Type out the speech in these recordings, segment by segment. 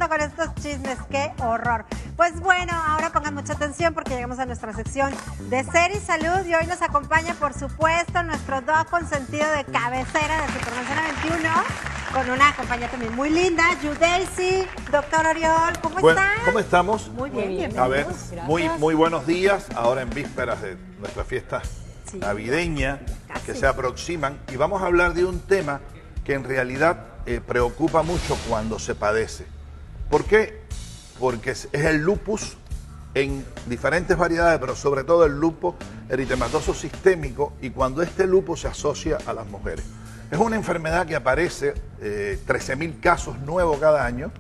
con estos chismes, qué horror. Pues bueno, ahora pongan mucha atención porque llegamos a nuestra sección de Ser y Salud y hoy nos acompaña, por supuesto, nuestro doc consentido de cabecera de Supermanzana 21, con una compañía también muy linda, Yudelsi. Doctor Oriol, ¿cómo están? ¿Cómo estamos? Muy bien, A ver, bienvenidos. muy buenos días, ahora en vísperas de nuestra fiesta navideña que se aproximan, y vamos a hablar de un tema que en realidad preocupa mucho cuando se padece. ¿Por qué? Porque es el lupus en diferentes variedades, pero sobre todo el lupus eritematoso sistémico, y cuando este lupus se asocia a las mujeres. Es una enfermedad que aparece 13.000 casos nuevos cada año,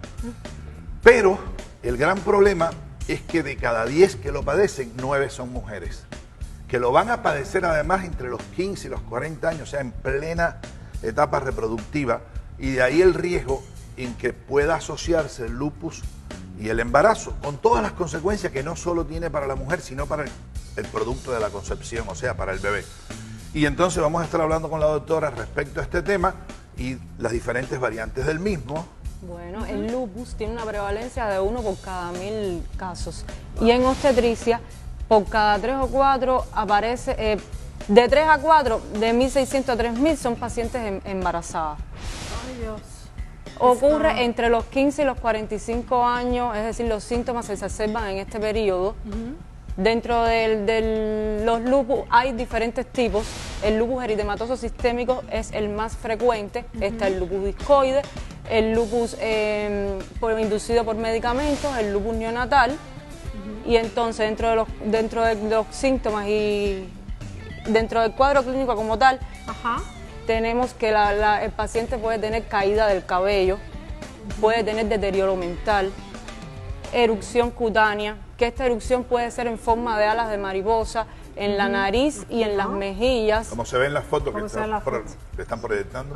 pero el gran problema es que de cada 10 que lo padecen, 9 son mujeres, que lo van a padecer además entre los 15 y los 40 años, o sea, en plena etapa reproductiva, y de ahí el riesgo en que pueda asociarse el lupus y el embarazo, con todas las consecuencias que no solo tiene para la mujer, sino para el producto de la concepción, o sea, para el bebé. Y entonces vamos a estar hablando con la doctora respecto a este tema y las diferentes variantes del mismo. Bueno, el lupus tiene una prevalencia de 1 por cada 1000 casos. Y en obstetricia, por cada 3 o 4 aparece, de 3 a 4, de 1.600 a 3.000 son pacientes embarazadas. Ay, Dios. Ocurre entre los 15 y los 45 años, es decir, los síntomas se exacerban en este periodo. Dentro de los lupus hay diferentes tipos. El lupus eritematoso sistémico es el más frecuente. Está el lupus discoide, el lupus inducido por medicamentos, el lupus neonatal. Y entonces dentro de los síntomas y dentro del cuadro clínico como tal, tenemos que el paciente puede tener caída del cabello, puede tener deterioro mental, erupción cutánea, que esta erupción puede ser en forma de alas de mariposa, en la nariz y en las mejillas. Como se ve en las fotos que están proyectando.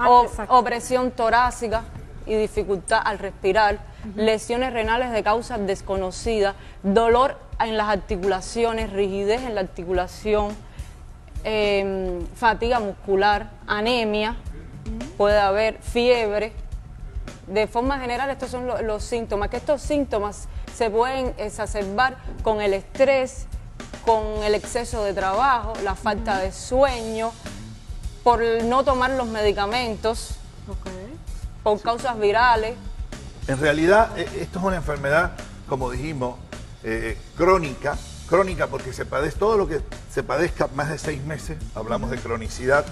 O presión torácica y dificultad al respirar, lesiones renales de causa desconocida, dolor en las articulaciones, rigidez en la articulación, fatiga muscular, anemia, puede haber fiebre. De forma general estos son los síntomas, que estos síntomas se pueden exacerbar con el estrés, con el exceso de trabajo, la falta de sueño, por no tomar los medicamentos, por causas virales. En realidad, esto es una enfermedad, como dijimos, crónica porque se padece todo lo que se padezca más de 6 meses, hablamos de cronicidad,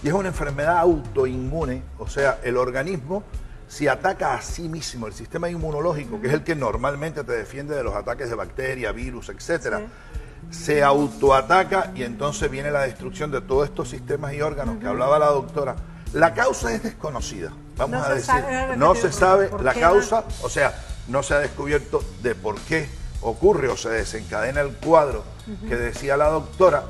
y es una enfermedad autoinmune, o sea, el organismo se ataca a sí mismo, el sistema inmunológico, que es el que normalmente te defiende de los ataques de bacterias, virus, etcétera, se autoataca y entonces viene la destrucción de todos estos sistemas y órganos que hablaba la doctora. La causa es desconocida, vamos a decir, no se sabe la causa, o sea, no se ha descubierto de por qué ocurre o se desencadena el cuadro que decía la doctora,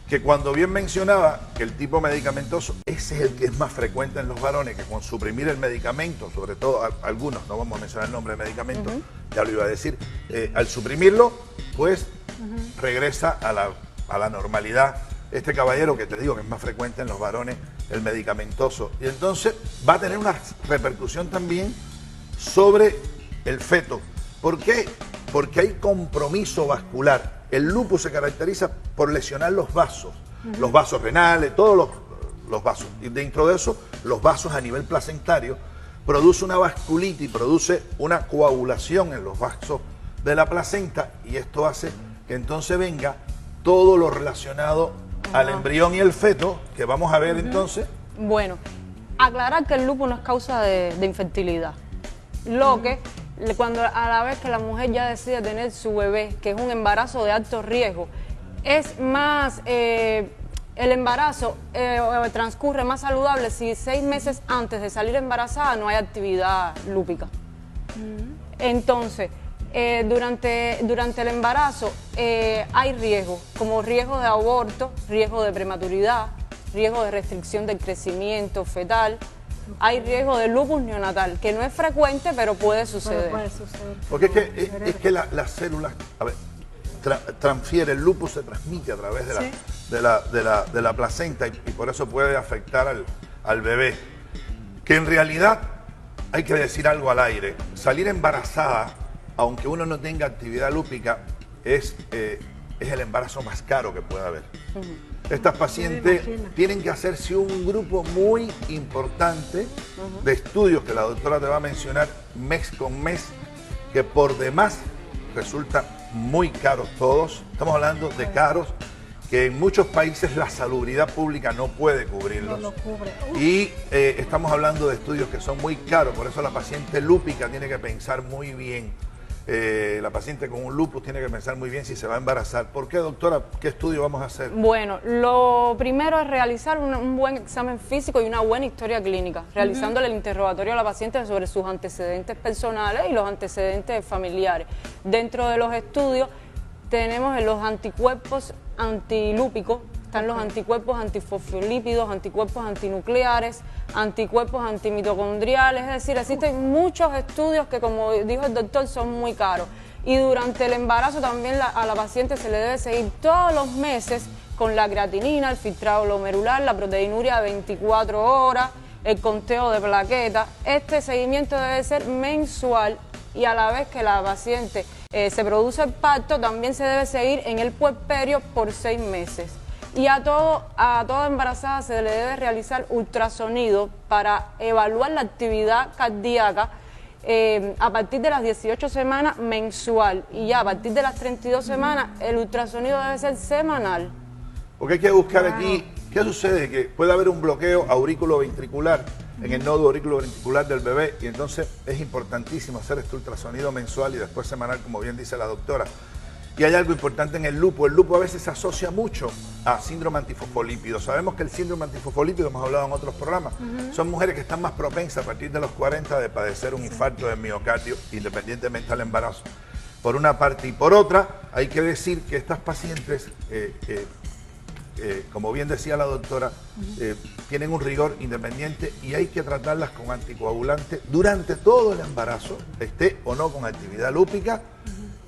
que cuando bien mencionaba que el tipo medicamentoso, ese es el que es más frecuente en los varones, que con suprimir el medicamento, sobre todo algunos, no vamos a mencionar el nombre de medicamento, ya lo iba a decir, al suprimirlo, pues regresa a la normalidad. Este caballero que te digo que es más frecuente en los varones, el medicamentoso, y entonces va a tener una repercusión también sobre el feto. ¿Por qué? Porque hay compromiso vascular. El lupus se caracteriza por lesionar los vasos renales, todos los vasos. Y dentro de eso, los vasos a nivel placentario, produce una vasculitis, produce una coagulación en los vasos de la placenta, y esto hace que entonces venga todo lo relacionado al embrión y el feto, que vamos a ver entonces. Bueno, aclarar que el lupus no es causa de infertilidad. Lo que cuando a la vez que la mujer ya decide tener su bebé, que es un embarazo de alto riesgo, es más, el embarazo transcurre más saludable si 6 meses antes de salir embarazada no hay actividad lúpica. Entonces, durante el embarazo hay riesgo, como riesgo de aborto, riesgo de prematuridad, riesgo de restricción del crecimiento fetal. Hay riesgo de lupus neonatal, que no es frecuente, pero puede suceder. Porque es que las células, a ver, transfiere, el lupus se transmite a través de la placenta y por eso puede afectar al bebé. Que en realidad hay que decir algo al aire. Salir embarazada, aunque uno no tenga actividad lúpica, es el embarazo más caro que puede haber. Estas pacientes tienen que hacerse un grupo muy importante de estudios que la doctora te va a mencionar mes con mes, que por demás resultan muy caros todos. Estamos hablando de caros que en muchos países la salubridad pública no puede cubrirlos. No lo cubre. Y estamos hablando de estudios que son muy caros, por eso la paciente lúpica tiene que pensar muy bien. La paciente con un lupus tiene que pensar muy bien si se va a embarazar. ¿Por qué, doctora? ¿Qué estudio vamos a hacer? Bueno, lo primero es realizar un buen examen físico y una buena historia clínica, realizándole el interrogatorio a la paciente sobre sus antecedentes personales y los antecedentes familiares. Dentro de los estudios tenemos los anticuerpos antilúpicos, están los anticuerpos antifosfolípidos, anticuerpos antinucleares, anticuerpos antimitocondriales, es decir, existen muchos estudios que, como dijo el doctor, son muy caros. Y durante el embarazo también a la paciente se le debe seguir todos los meses con la creatinina, el filtrado glomerular, la proteinuria de 24 horas, el conteo de plaquetas. Este seguimiento debe ser mensual y a la vez que la paciente se produce el parto, también se debe seguir en el puerperio por 6 meses. Y a toda embarazada se le debe realizar ultrasonido para evaluar la actividad cardíaca a partir de las 18 semanas mensual, y ya a partir de las 32 semanas el ultrasonido debe ser semanal. Porque hay que buscar aquí, ¿qué sucede? Que puede haber un bloqueo auriculoventricular en el nodo auriculoventricular del bebé, y entonces es importantísimo hacer este ultrasonido mensual y después semanal, como bien dice la doctora. Y hay algo importante en el lupus. El lupus a veces se asocia mucho a síndrome antifosfolípido. Sabemos que el síndrome antifosfolípido, hemos hablado en otros programas, son mujeres que están más propensas a partir de los 40 de padecer un infarto de miocardio, independientemente del embarazo. Por una parte, y por otra, hay que decir que estas pacientes, como bien decía la doctora, tienen un rigor independiente y hay que tratarlas con anticoagulantes durante todo el embarazo, esté o no con actividad lúpica.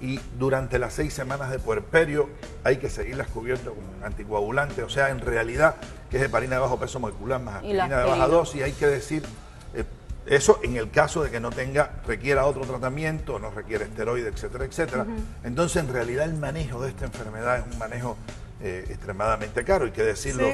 Y durante las 6 semanas de puerperio hay que seguirlas cubiertas con anticoagulante, o sea, en realidad, que es heparina de bajo peso molecular más aspirina de baja dosis. Hay que decir, eso en el caso de que no requiera otro tratamiento, no requiere esteroides, etcétera, etcétera. Entonces, en realidad, el manejo de esta enfermedad es un manejo extremadamente caro, hay que decirlo.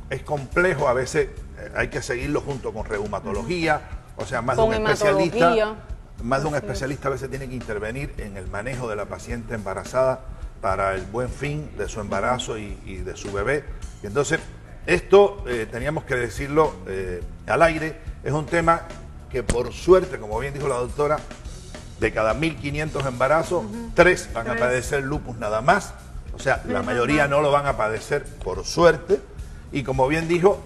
Es complejo, a veces hay que seguirlo junto con reumatología, o sea, más de un especialista. Más de un especialista a veces tiene que intervenir en el manejo de la paciente embarazada para el buen fin de su embarazo y de su bebé. Y entonces, esto teníamos que decirlo al aire, es un tema que por suerte, como bien dijo la doctora, de cada 1.500 embarazos, 3 van a padecer lupus nada más. O sea, la mayoría no lo van a padecer por suerte. Y como bien dijo,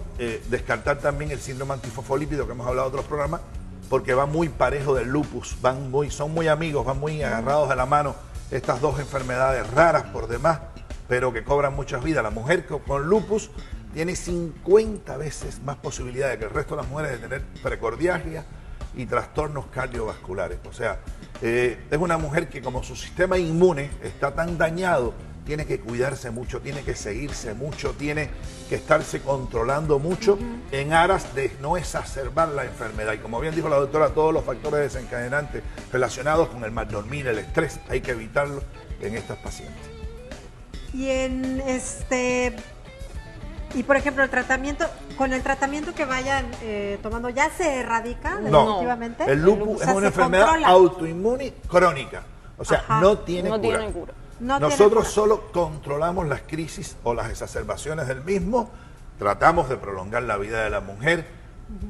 descartar también el síndrome antifosfolípido que hemos hablado en otros programas, porque va muy parejo del lupus, son muy amigos, van muy agarrados de la mano estas dos enfermedades raras por demás, pero que cobran muchas vidas. La mujer con lupus tiene 50 veces más posibilidades que el resto de las mujeres de tener precordiagia y trastornos cardiovasculares. O sea, es una mujer que, como su sistema inmune está tan dañado, tiene que cuidarse mucho, tiene que seguirse mucho, tiene que estarse controlando mucho en aras de no exacerbar la enfermedad. Y como bien dijo la doctora, todos los factores desencadenantes relacionados con el mal dormir, el estrés, hay que evitarlos en estas pacientes. Y y por ejemplo, el tratamiento, con el tratamiento que vayan tomando, ¿ya se erradica definitivamente? No, el lupus es una enfermedad autoinmune crónica, o sea, no tiene cura. Nosotros solo controlamos las crisis o las exacerbaciones del mismo, tratamos de prolongar la vida de la mujer,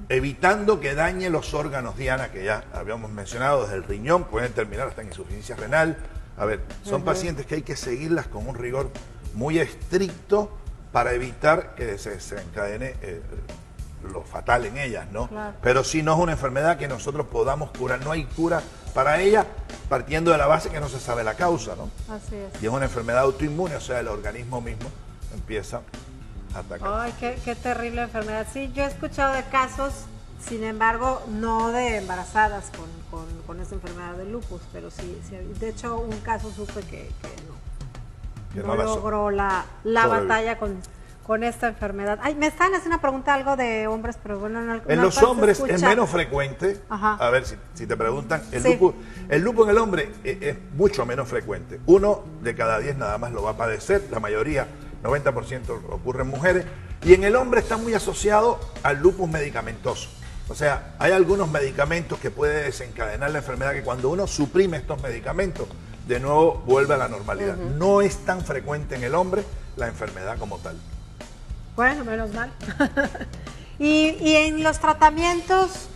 evitando que dañe los órganos diana que ya habíamos mencionado, desde el riñón, pueden terminar hasta en insuficiencia renal. A ver, son pacientes que hay que seguirlas con un rigor muy estricto para evitar que se desencadene lo fatal en ellas, ¿no? Claro. Pero si no es una enfermedad que nosotros podamos curar, no hay cura para ella, partiendo de la base que no se sabe la causa, ¿no? Así es. Y es una enfermedad autoinmune, o sea, el organismo mismo empieza a atacar. Ay, qué terrible enfermedad. Sí, yo he escuchado de casos, sin embargo, no de embarazadas con esa enfermedad de lupus, pero sí, de hecho, un caso supe que no logró la batalla con esta enfermedad. Ay, me están haciendo una pregunta algo de hombres, pero bueno, no en los hombres es menos frecuente. Ajá. A ver, si te preguntan, el Sí. lupus en el hombre es mucho menos frecuente. 1 de cada 10 nada más lo va a padecer, la mayoría, 90% ocurre en mujeres. Y en el hombre está muy asociado al lupus medicamentoso. O sea, hay algunos medicamentos que pueden desencadenar la enfermedad que cuando uno suprime estos medicamentos, de nuevo vuelve a la normalidad. No es tan frecuente en el hombre la enfermedad como tal. Bueno, menos mal. y en los tratamientos,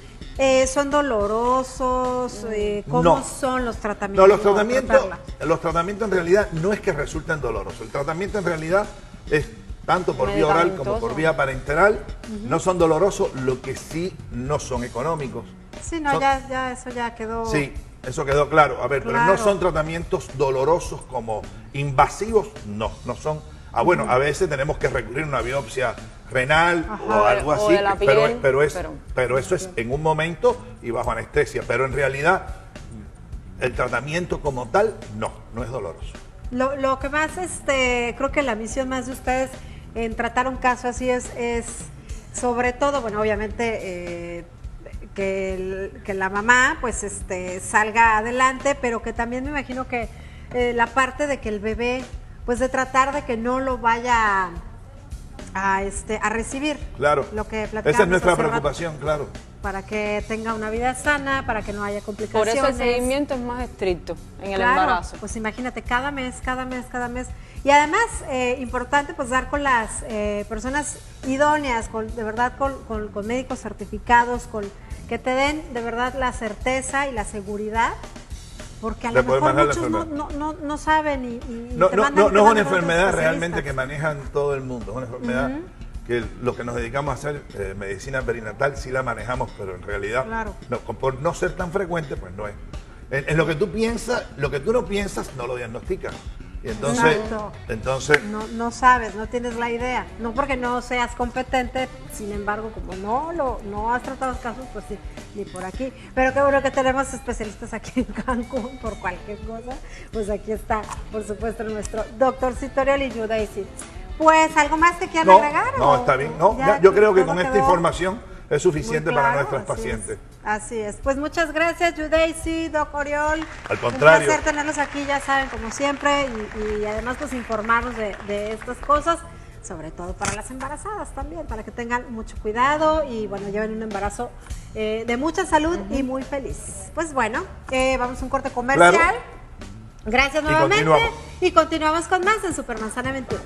¿son dolorosos? ¿Cómo No. son los tratamientos? No, Tratarla. los tratamientos en realidad no es que resulten dolorosos. El tratamiento en realidad es tanto por vía oral como por vía parenteral. No son dolorosos, lo que sí no son económicos. Sí, no, ya eso ya quedó. Sí, eso quedó claro. A ver, pero no son tratamientos dolorosos como invasivos, no son. Bueno, a veces tenemos que recurrir a una biopsia renal o algo así, de la piel, pero eso es en un momento y bajo anestesia. Pero en realidad, el tratamiento como tal, no es doloroso. Lo que más, creo que la misión más de ustedes en tratar un caso así es sobre todo, bueno, obviamente que la mamá pues salga adelante, pero que también me imagino que la parte de que el bebé, pues de tratar de que no lo vaya a recibir. Claro, lo que platicamos esa es nuestra hace rato, preocupación, claro. para que tenga una vida sana, para que no haya Por complicaciones. eso el seguimiento es más estricto en el Claro, embarazo. pues imagínate, cada mes. Y además, importante pues dar con las personas idóneas, de verdad con médicos certificados, que te den de verdad la certeza y la seguridad, porque a lo mejor muchos no saben y no te es mandan una otros enfermedad realmente especialistas. que manejan todo el mundo, es una enfermedad que los que nos dedicamos a hacer medicina perinatal sí la manejamos, pero en realidad, Claro. por no ser tan frecuente, pues no es. En lo que tú piensas, lo que tú no piensas, no lo diagnosticas. Y entonces No sabes, no tienes la idea. No porque no seas competente, sin embargo, como no has tratado los casos, pues sí, ni por aquí. Pero qué bueno que tenemos especialistas aquí en Cancún por cualquier cosa. Pues aquí está, por supuesto, nuestro doctorcito Oriol Yudaisy. Pues, ¿algo más que quieran agregar? No, está bien. Yo creo que con esta información es suficiente para nuestras pacientes. Así es. Pues muchas gracias, Yudaisy, Doc Oriol. Al contrario. Un placer tenerlos aquí, ya saben, como siempre, y además pues informarnos de estas cosas, sobre todo para las embarazadas también, para que tengan mucho cuidado y bueno, lleven un embarazo de mucha salud y muy feliz. Pues bueno, vamos a un corte comercial. Claro. Gracias nuevamente y continuamos con más en Supermanzana 21.